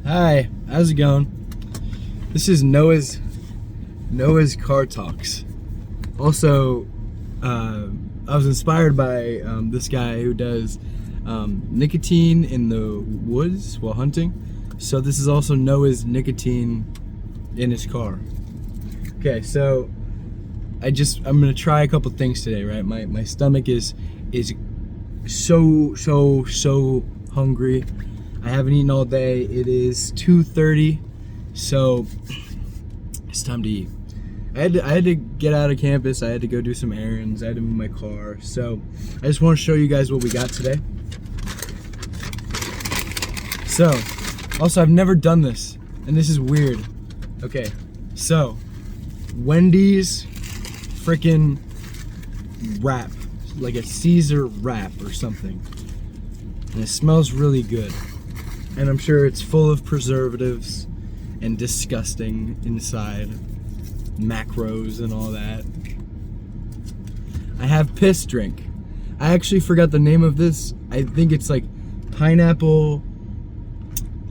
Hi, how's it going? This is Noah's Car Talks. Also, I was inspired by this guy who does nicotine in the woods while hunting. So this is also Noah's nicotine in his car. Okay, so I'm gonna try a couple things today, right? My stomach is so hungry. I haven't eaten all day. It is 2:30, so it's time to eat. I had to get out of campus. I had to go do some errands. I had to move my car. So I just want to show you guys what we got today. So, also I've never done this, and this is weird. Okay, so Wendy's freaking wrap, like a Caesar wrap or something, and it smells really good. And I'm sure it's full of preservatives and disgusting inside, macros and all that. I have piss drink. I actually forgot the name of this. I think it's like pineapple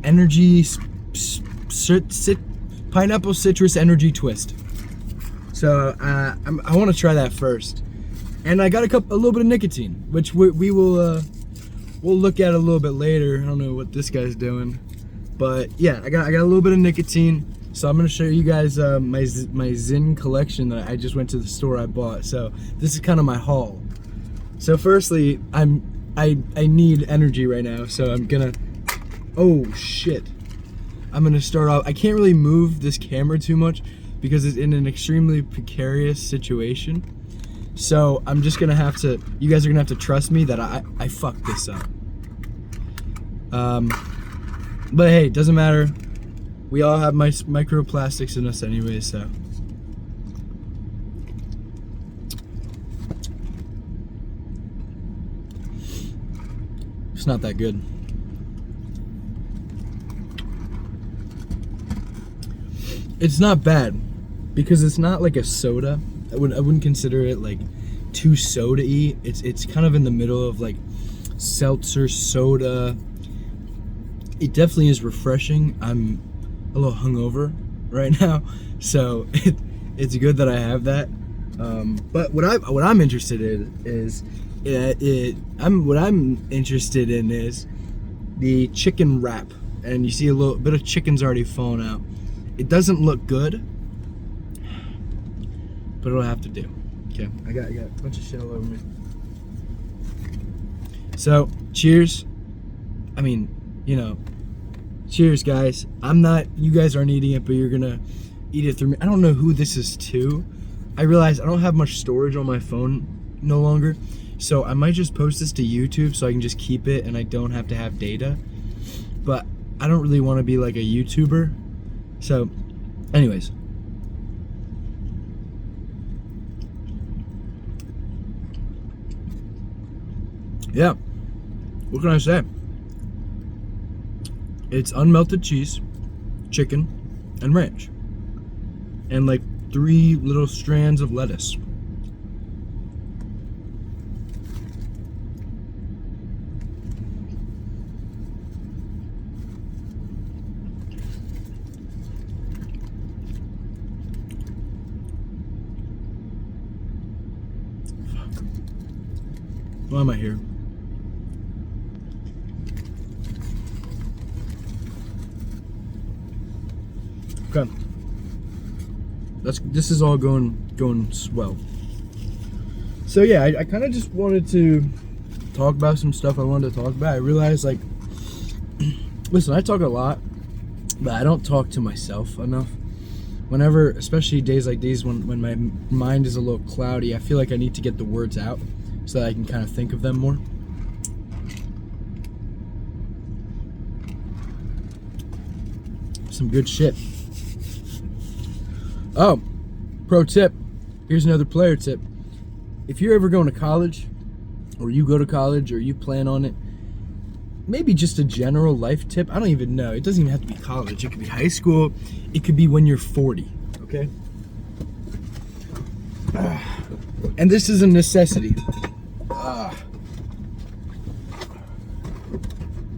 energy, pineapple citrus energy twist. So I want to try that first. And I got a little bit of nicotine, which we will we'll look at a little bit later. I don't know what this guy's doing, but yeah, I got a little bit of nicotine. So I'm gonna show you guys my Zyn collection that I just went to the store I bought. So this is kind of my haul. So firstly, I need energy right now, so I'm gonna, oh shit, I'm gonna start off. I can't really move this camera too much because it's in an extremely precarious situation. So I'm just gonna have to, you guys are gonna have to trust me that I fucked this up. But hey, doesn't matter. We all have microplastics in us anyway, so. It's not that good. It's not bad because it's not like a soda. I wouldn't consider it like too soda-y. It's kind of in the middle of like seltzer, soda. It definitely is refreshing. I'm a little hungover right now, so it's good that I have that. But what I'm interested in is the chicken wrap, and you see a little bit of chicken's already fallen out. It doesn't look good, but it'll have to do. Okay, I got a bunch of shit all over me. So, cheers. I mean, you know, cheers, guys. You guys aren't eating it, but you're gonna eat it through me. I don't know who this is to. I realize I don't have much storage on my phone no longer, so I might just post this to YouTube so I can just keep it and I don't have to have data. But I don't really want to be like a YouTuber. So, anyways. Yeah, what can I say? It's unmelted cheese, chicken, and ranch. And like 3 little strands of lettuce. Fuck. Why am I here? Okay. This is all going swell. So yeah, I kind of just wanted to talk about some stuff I wanted to talk about. I realized, like, listen, I talk a lot, but I don't talk to myself enough. Whenever, especially days like these when my mind is a little cloudy, I feel like I need to get the words out so that I can kind of think of them more. Some good shit. Oh, pro tip. Here's another player tip. If you're ever going to college, or you go to college, or you plan on it, maybe just a general life tip. I don't even know. It doesn't even have to be college. It could be high school. It could be when you're 40, okay? And this is a necessity.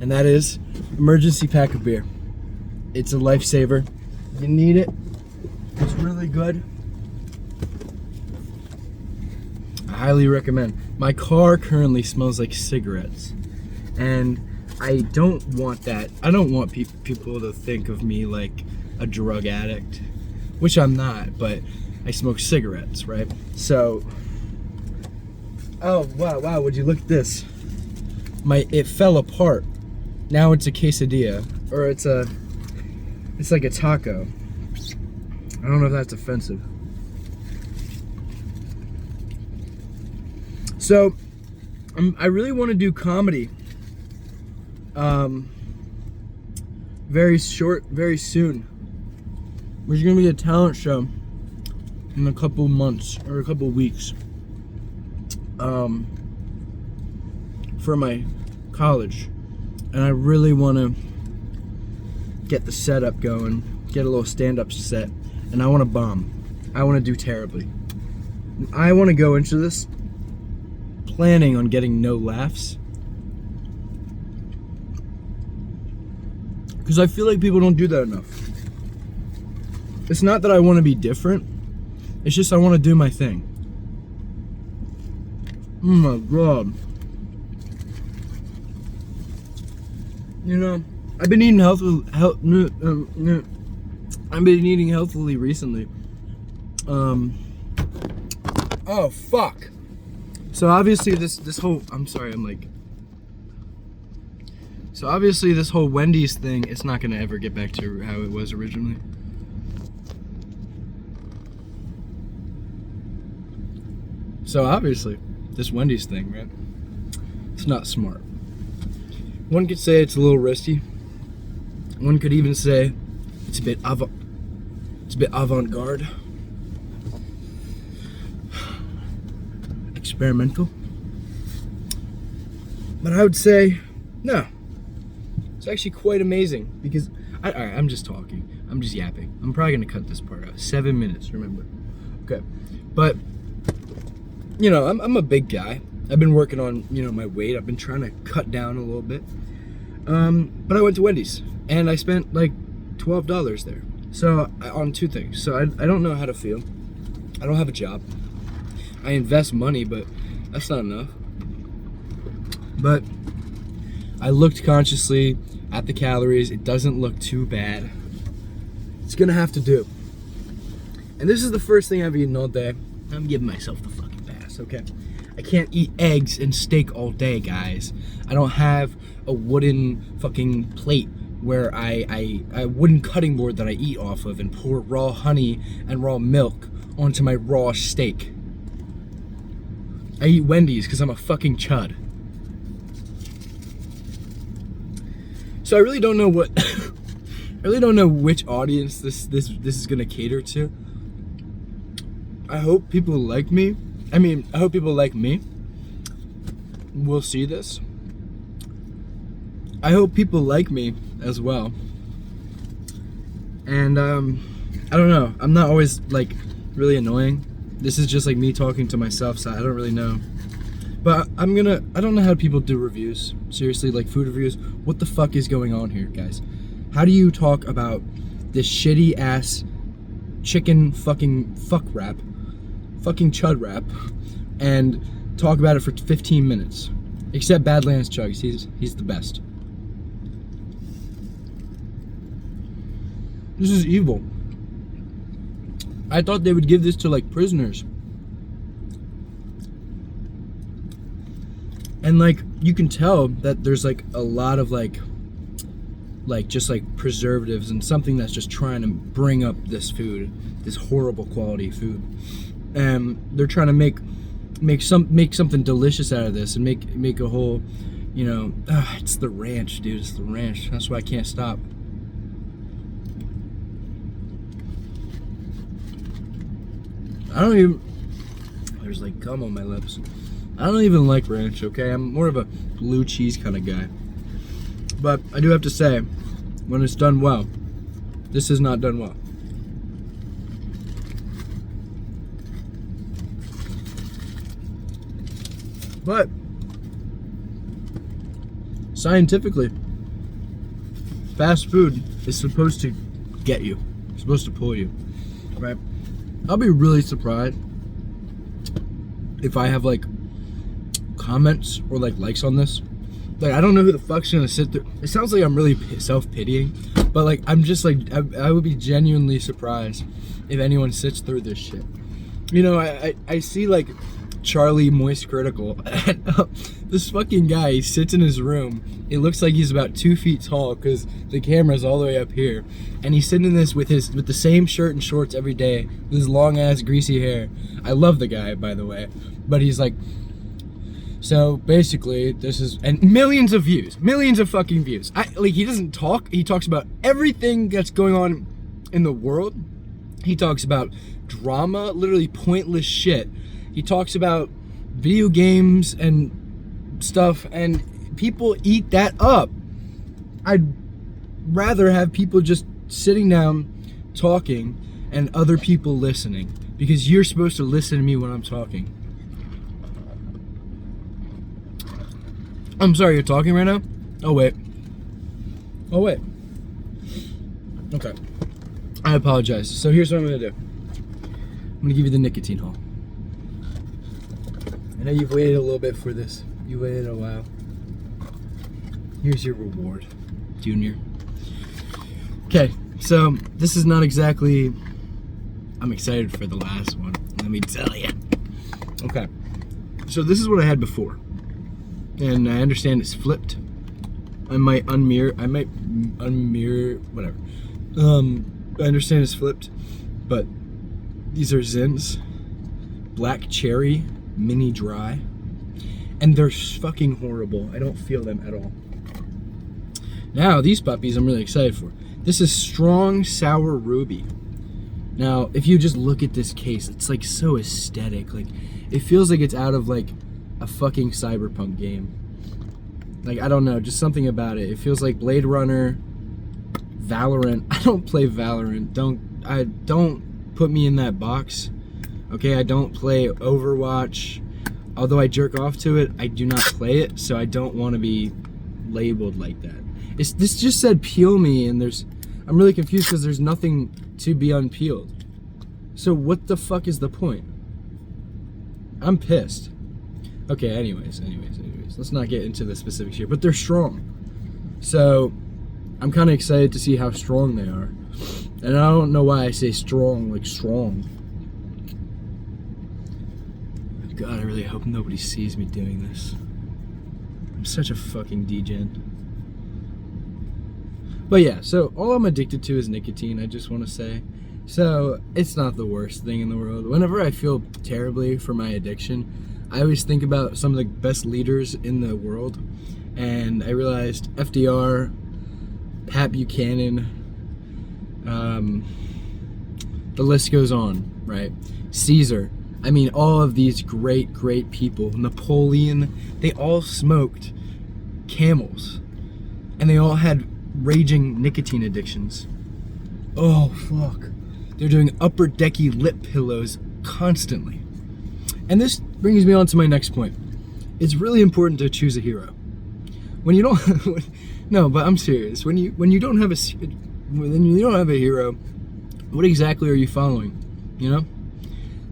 And that is emergency pack of beer. It's a lifesaver. You need it. It's really good. I highly recommend. My car currently smells like cigarettes, and I don't want that. I don't want people to think of me like a drug addict, which I'm not, but I smoke cigarettes, right? So, oh wow, would you look at this? It fell apart. Now it's a quesadilla, or it's like a taco. I don't know if that's offensive. So, I really want to do comedy. Very soon. There's gonna be a talent show in a couple months or a couple weeks. For my college, and I really want to get the setup going, get a little stand-up set, and I want to bomb. I want to do terribly. I want to go into this planning on getting no laughs, because I feel like people don't do that enough. It's not that I want to be different, it's just I want to do my thing. Oh my god. You know, I've been eating healthily recently. Oh fuck. So obviously this whole So obviously this whole Wendy's thing, it's not gonna ever get back to how it was originally. So obviously, this Wendy's thing, right? It's not smart. One could say it's a little risky. One could even say it's a bit avant-garde. Experimental. But I would say, no. It's actually quite amazing, because alright, I'm just talking. I'm just yapping. I'm probably gonna cut this part out. 7 minutes, remember. Okay. But you know, I'm a big guy. I've been working on, my weight. I've been trying to cut down a little bit. But I went to Wendy's, and I spent like $12 there. So, on two things. So, I don't know how to feel. I don't have a job. I invest money, but that's not enough. But I looked consciously at the calories. It doesn't look too bad. It's gonna have to do. And this is the first thing I've eaten all day. I'm giving myself the fucking pass, okay? I can't eat eggs and steak all day, guys. I don't have a wooden fucking plate where a wooden cutting board that I eat off of and pour raw honey and raw milk onto my raw steak. I eat Wendy's because I'm a fucking chud. So I really don't know what I really don't know which audience this is gonna cater to. I hope people like me. I hope people like me will see this. I hope people like me as well. And I don't know. I'm not always like really annoying. This is just like me talking to myself, so I don't really know. But I don't know how people do reviews. Seriously, like food reviews. What the fuck is going on here, guys? How do you talk about this shitty ass chicken fucking fuck wrap, fucking chud wrap, and talk about it for 15 minutes? Except Badlands Chugs, he's the best. This is evil. I thought they would give this to like prisoners. And like you can tell that there's like a lot of like just like preservatives and something that's just trying to bring up this food, this horrible quality food. And they're trying to make something delicious out of this and make a whole, it's the ranch, dude. It's the ranch. That's why I can't stop. There's like gum on my lips. I don't even like ranch, okay? I'm more of a blue cheese kind of guy. But I do have to say, when it's done well, this is not done well. But scientifically, fast food is supposed to get you. It's supposed to pull you, right? I'll be really surprised if I have like comments or like likes on this. Like, I don't know who the fuck's gonna sit there. It sounds like I'm really self-pitying, but like, I'm just like, I would be genuinely surprised if anyone sits through this shit. You know, I see like Charlie Moist Critical, and this fucking guy, he sits in his room. It looks like he's about 2 feet tall because the camera's all the way up here, and he's sitting in this with the same shirt and shorts every day with his long ass greasy hair. I love the guy, by the way, but he's like, so basically this is, and millions of fucking views. Like, he doesn't talk. He talks about everything that's going on in the world. He talks about drama, literally pointless shit. He talks about video games and stuff, and people eat that up. I'd rather have people just sitting down talking and other people listening, because you're supposed to listen to me when I'm talking. I'm sorry, you're talking right now? Oh wait. Okay. I apologize. So here's what I'm gonna do. I'm gonna give you the nicotine haul. I know you've waited a little bit for this. You waited a while. Here's your reward, Junior. Okay, so this is not exactly, I'm excited for the last one, let me tell you. Okay, so this is what I had before. And I understand it's flipped. I might unmirror, whatever. I understand it's flipped, but these are Zins, Black Cherry, Mini Dry, and they're fucking horrible. I don't feel them at all. Now, these puppies I'm really excited for. This is Strong Sour Ruby. Now, if you just look at this case, it's like so aesthetic. Like, it feels like it's out of like a fucking cyberpunk game. Like, I don't know, just something about it. It feels like Blade Runner, Valorant. I don't play Valorant. Don't put me in that box. Okay, I don't play Overwatch. Although I jerk off to it, I do not play it, so I don't want to be labeled like that. This just said peel me, and I'm really confused because there's nothing to be unpeeled. So what the fuck is the point? I'm pissed. Okay, anyways, let's not get into the specifics here, but they're strong. So I'm kind of excited to see how strong they are. And I don't know why I say strong, like strong. God, I really hope nobody sees me doing this. I'm such a fucking degen. But yeah, so all I'm addicted to is nicotine, I just want to say. So it's not the worst thing in the world. Whenever I feel terribly for my addiction, I always think about some of the best leaders in the world. And I realized FDR, Pat Buchanan, the list goes on, right? Caesar. I mean, all of these great people. Napoleon, they all smoked Camels. And they all had raging nicotine addictions. Oh, fuck. They're doing upper decky lip pillows constantly. And this brings me on to my next point. It's really important to choose a hero. When you don't, no, but I'm serious. When you don't have a hero, what exactly are you following? You know?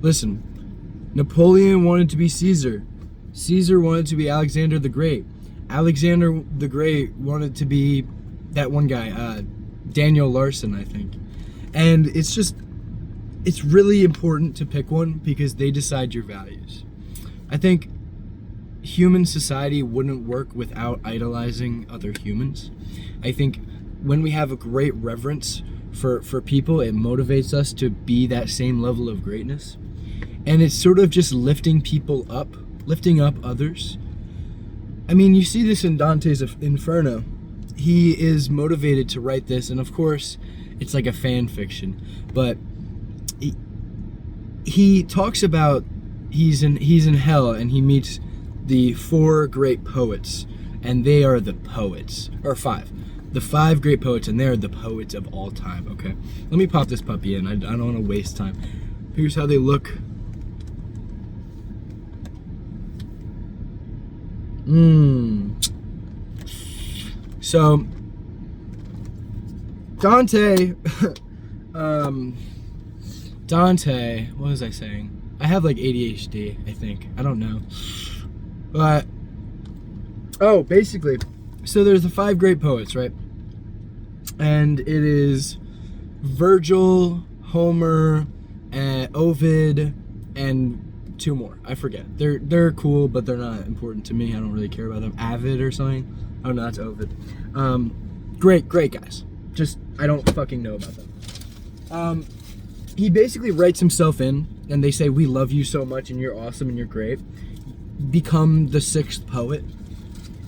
Listen, Napoleon wanted to be Caesar. Caesar wanted to be Alexander the Great. Alexander the Great wanted to be that one guy, Daniel Larson, I think. And it's really important to pick one because they decide your values. I think human society wouldn't work without idolizing other humans. I think when we have a great reverence for people, it motivates us to be that same level of greatness. And it's sort of just lifting people up, lifting up others. I mean, you see this in Dante's Inferno. He is motivated to write this, and of course, it's like a fan fiction, but he talks about he's in hell and he meets the 4 great poets, and they are the poets, or 5. The 5 great poets, and they're the poets of all time, okay? Let me pop this puppy in. I don't want to waste time. Here's how they look. So, Dante, Dante, what was I saying? I have like ADHD, I think. I don't know. But, oh, basically, so there's the 5 great poets, right? And it is Virgil, Homer, Ovid, and 2 more. I forget. They're cool, but they're not important to me. I don't really care about them. Avid or something. Oh no, that's Ovid. Great guys. Just, I don't fucking know about them. He basically writes himself in, and they say, we love you so much, and you're awesome, and you're great. Become the 6th poet.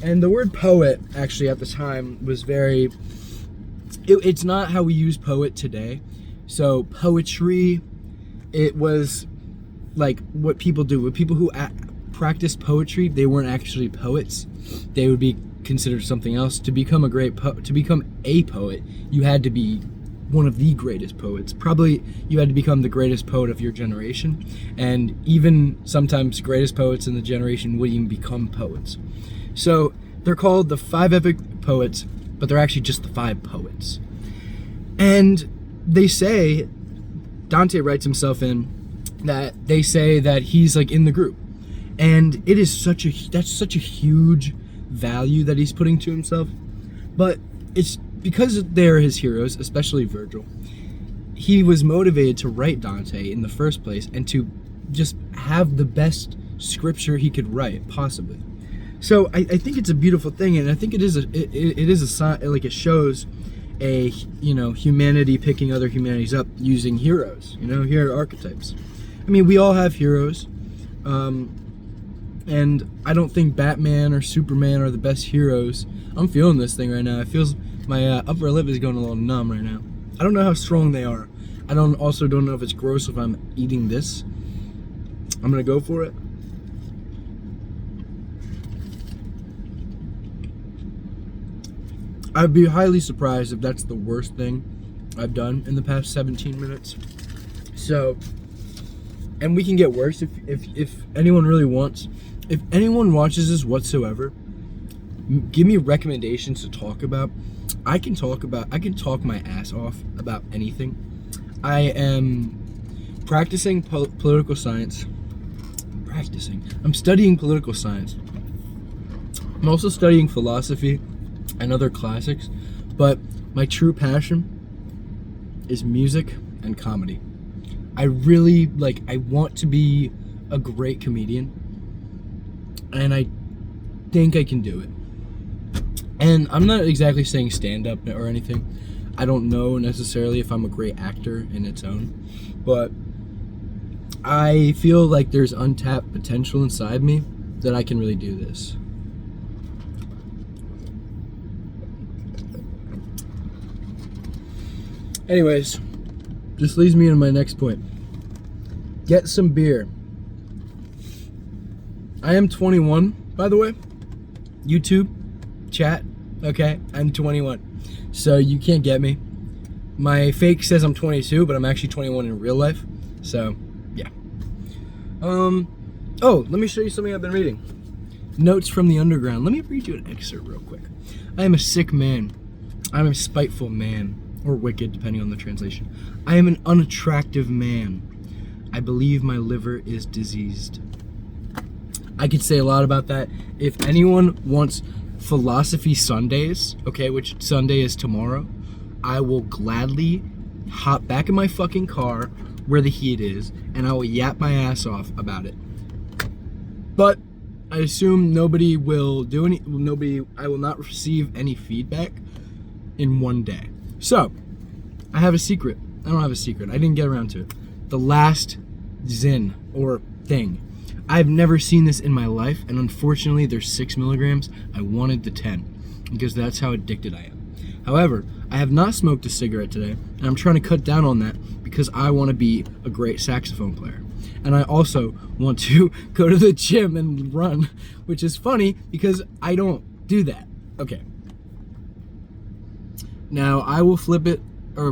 And the word poet, actually, at the time, was very... It's not how we use poet today. So, poetry, it was like what people do. With people who practice poetry, they weren't actually poets. They would be considered something else. To become a poet, you had to be one of the greatest poets. Probably you had to become the greatest poet of your generation, and even sometimes greatest poets in the generation wouldn't even become poets. So they're called the 5 epic poets, but they're actually just the 5 poets. And they say, Dante writes himself in, that they say that he's like in the group, and it is that's such a huge value that he's putting to himself. But it's because they're his heroes, especially Virgil. He was motivated to write Dante in the first place, and to just have the best scripture he could write possibly. So I think it's a beautiful thing, and I think it is a sign, like it shows a humanity picking other humanities up using heroes. Hero archetypes. I mean, we all have heroes, and I don't think Batman or Superman are the best heroes. I'm feeling this thing right now. It feels my upper lip is going a little numb right now. I don't know how strong they are. I also don't know if it's gross if I'm eating this. I'm gonna go for it. I'd be highly surprised if that's the worst thing I've done in the past 17 minutes. So, and we can get worse if anyone really wants. If anyone watches this whatsoever, give me recommendations to talk about. I can talk my ass off about anything. I am practicing political science. I'm studying political science. I'm also studying philosophy and other classics, but my true passion is music and comedy. I want to be a great comedian, and I think I can do it. And I'm not exactly saying stand up or anything. I don't know necessarily if I'm a great actor in its own, but I feel like there's untapped potential inside me that I can really do this. Anyways, this leads me into my next point. Get some beer. I am 21, by the way. YouTube, chat, okay? I'm 21. So you can't get me. My fake says I'm 22, but I'm actually 21 in real life. So, yeah. Oh, let me show you something I've been reading. Notes from the Underground. Let me read you an excerpt real quick. I am a sick man. I am a spiteful man. Or wicked, depending on the translation. I am an unattractive man. I believe my liver is diseased. I could say a lot about that. If anyone wants Philosophy Sundays, okay, which Sunday is tomorrow, I will gladly hop back in my fucking car where the heat is, and I will yap my ass off about it. But I assume I will not receive any feedback in one day. So, I have a secret. I don't have a secret. I didn't get around to it. The last zin or thing. I've never seen this in my life, and unfortunately there's 6 milligrams. I wanted the 10 because that's how addicted I am. However, I have not smoked a cigarette today, and I'm trying to cut down on that because I want to be a great saxophone player. And I also want to go to the gym and run, which is funny because I don't do that. Okay. Now I will flip it, I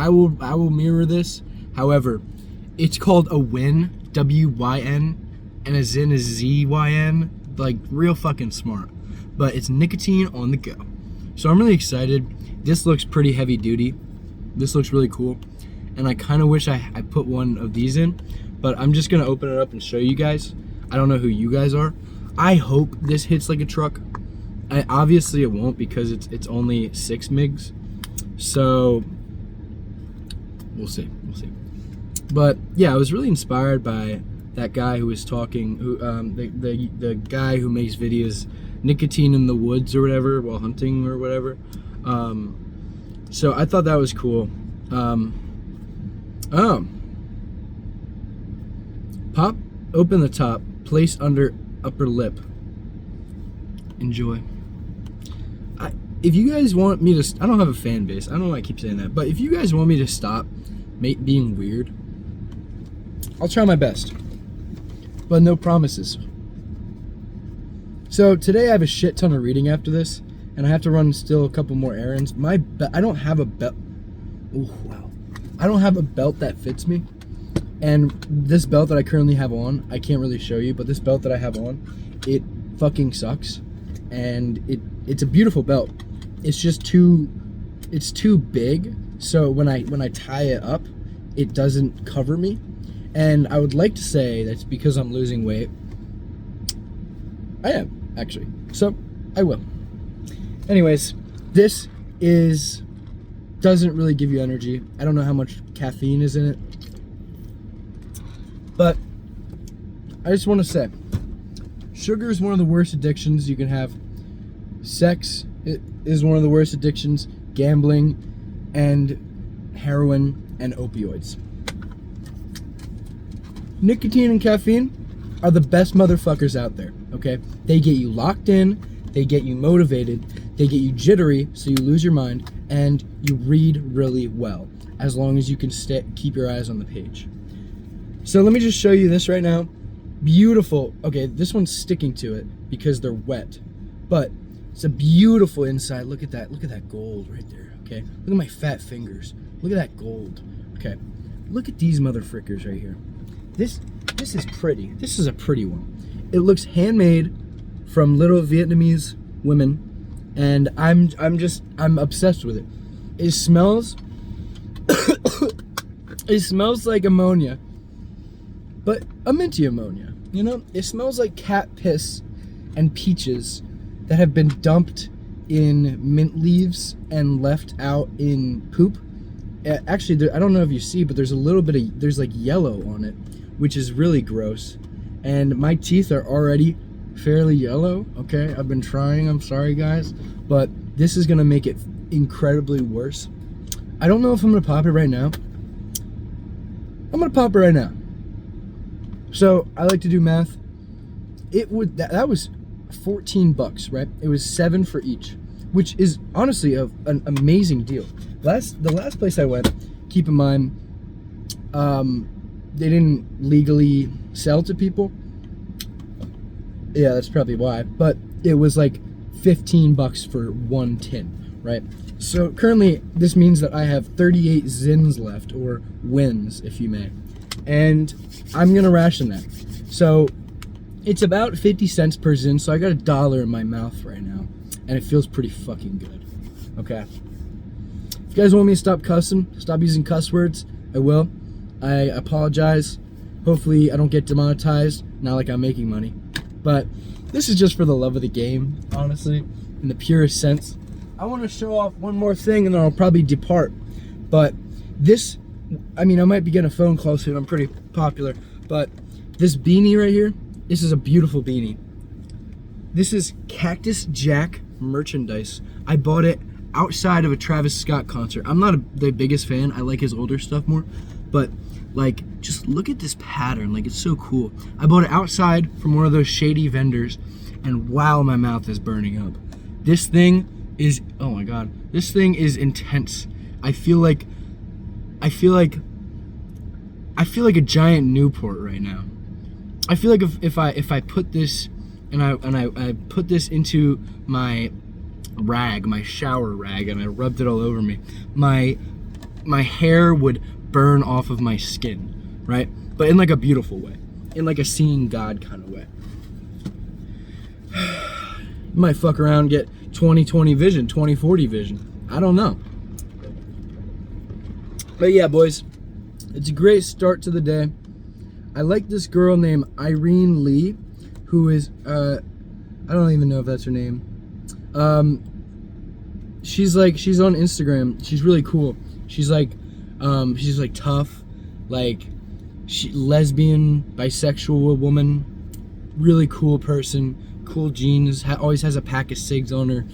will mirror this. However, it's called a win, W-Y-N, and a zin is Z-Y-N, like real fucking smart. But it's nicotine on the go. So I'm really excited. this looks pretty heavy duty. This looks really cool. And I kind of wish I put one of these in, but I'm just gonna open it up and show you guys. I don't know who you guys are. I hope this hits like a truck. Obviously it won't, because it's only 6 MIGs. So we'll see. But yeah, I was really inspired by that guy who was talking, the guy who makes videos, Nicotine in the Woods or whatever, while hunting or whatever. So I thought that was cool. Pop open the top, place under upper lip. Enjoy. If you guys want me to, I don't have a fan base. I don't know why I keep saying that, but if you guys want me to stop being weird, I'll try my best, but no promises. So today I have a shit ton of reading after this, and I have to run still a couple more errands. I don't have a belt. Oh wow, I don't have a belt that fits me, and this belt that I currently have on, I can't really show you, but this belt that I have on, it fucking sucks, and it's a beautiful belt. It's just too big, so when I tie it up, it doesn't cover me. And I would like to say that's because I'm losing weight. I am, actually. So, I will. Anyways, this doesn't really give you energy. I don't know how much caffeine is in it. But I just want to say, sugar is one of the worst addictions you can have. Sex is one of the worst addictions. Gambling and heroin and opioids. Nicotine and caffeine are the best motherfuckers out there, okay? They get you locked in, they get you motivated, they get you jittery so you lose your mind, and you read really well, as long as you can keep your eyes on the page. So let me just show you this right now. Beautiful. Okay, this one's sticking to it because they're wet, but it's a beautiful inside. Look at that. Look at that gold right there, okay? Look at my fat fingers. Look at that gold, okay? Look at these motherfrickers right here. This is pretty. This is a pretty one. It looks handmade from little Vietnamese women, and I'm obsessed with it. It smells it smells like ammonia, but a minty ammonia, you know? It smells like cat piss and peaches that have been dumped in mint leaves and left out in poop. Actually, I don't know if you see, but there's a little bit of, there's like yellow on it, which is really gross. And my teeth are already fairly yellow, okay? I've been trying, I'm sorry guys, but this is gonna make it incredibly worse. I don't know if I'm gonna pop it right now. I'm gonna pop it right now. So, I like to do math. That was 14 bucks, right? It was 7 for each, which is honestly an amazing deal. The last place I went, keep in mind, they didn't legally sell to people. Yeah, that's probably why. But it was like 15 bucks for one tin, right? So currently, this means that I have 38 zins left, or wins, if you may. And I'm gonna ration that. So it's about 50 cents per zin, so I got $1 in my mouth right now. And it feels pretty fucking good, okay? If you guys want me to stop cussing, stop using cuss words, I will. I apologize. Hopefully I don't get demonetized, not like I'm making money. But this is just for the love of the game, honestly, in the purest sense. I want to show off one more thing and then I'll probably depart. But this, I mean, I might be getting a phone call soon, I'm pretty popular. But this beanie right here, this is a beautiful beanie. This is Cactus Jack merchandise. I bought it outside of a Travis Scott concert. I'm not the biggest fan, I like his older stuff more. But like, just look at this pattern, like it's so cool. I bought it outside from one of those shady vendors, and wow, my mouth is burning up. This thing is, oh my god, this thing is intense. I feel like a giant Newport right now. I feel like if I put this and I put this into my rag, my shower rag, and I rubbed it all over me, my hair would burn off of my skin, right? But in like a beautiful way, in like a seeing God kind of way. You might fuck around and get 20/20 vision, 20/40 vision. I don't know. But yeah, boys, it's a great start to the day. I like this girl named Irene Lee, who is, I don't even know if that's her name. She's on Instagram. She's really cool. She's like tough, like lesbian, bisexual woman, really cool person, cool jeans, always has a pack of cigs on her,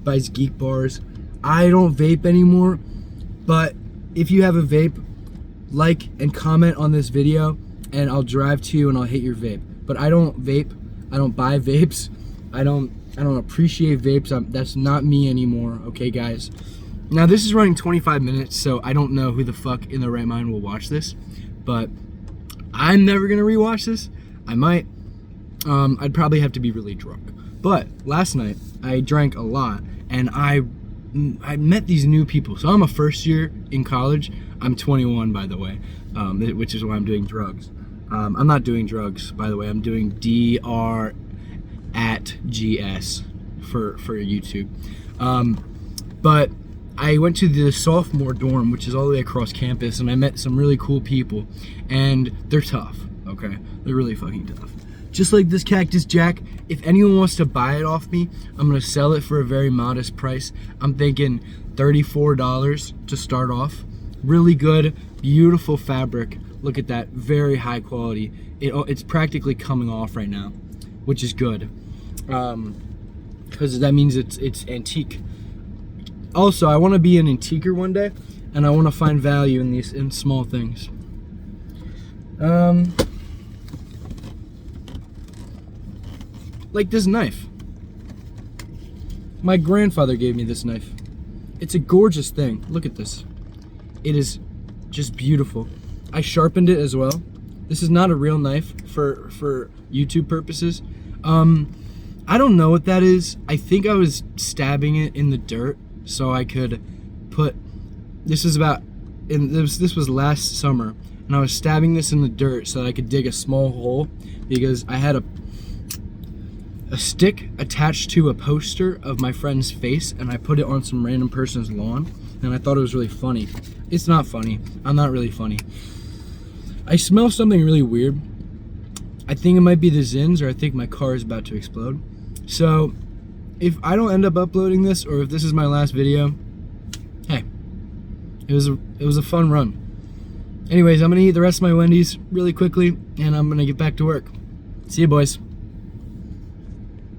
buys geek bars. I don't vape anymore, but if you have a vape, like and comment on this video and I'll drive to you and I'll hit your vape. But I don't vape. I don't buy vapes. I don't appreciate vapes. That's not me anymore, okay, guys? Now, this is running 25 minutes, so I don't know who the fuck in their right mind will watch this, but I'm never gonna rewatch this. I might. I'd probably have to be really drunk. But last night, I drank a lot, and I met these new people. So I'm a first year in college. I'm 21, by the way, which is why I'm doing drugs. I'm not doing drugs, by the way. I'm doing DR at GS for YouTube. But I went to the sophomore dorm, which is all the way across campus, and I met some really cool people, and they're tough, okay? They're really fucking tough. Just like this Cactus Jack, if anyone wants to buy it off me, I'm gonna sell it for a very modest price. I'm thinking $34 to start off. Really good, beautiful fabric. Look at that, very high quality. It's practically coming off right now, which is good. Because that means it's antique. Also, I want to be an antiquer one day, and I want to find value in small things. Like this knife. My grandfather gave me this knife. It's a gorgeous thing. Look at this. It is just beautiful. I sharpened it as well. This is not a real knife for YouTube purposes. I don't know what that is. I think I was stabbing it in the dirt so I could put. This was last summer, and I was stabbing this in the dirt so that I could dig a small hole because I had a stick attached to a poster of my friend's face, and I put it on some random person's lawn, and I thought it was really funny. It's not funny. I'm not really funny. I smell something really weird. I think it might be the Zins, or I think my car is about to explode. So if I don't end up uploading this, or if this is my last video, hey, it was a fun run. Anyways, I'm gonna eat the rest of my Wendy's really quickly, and I'm gonna get back to work. See you, boys.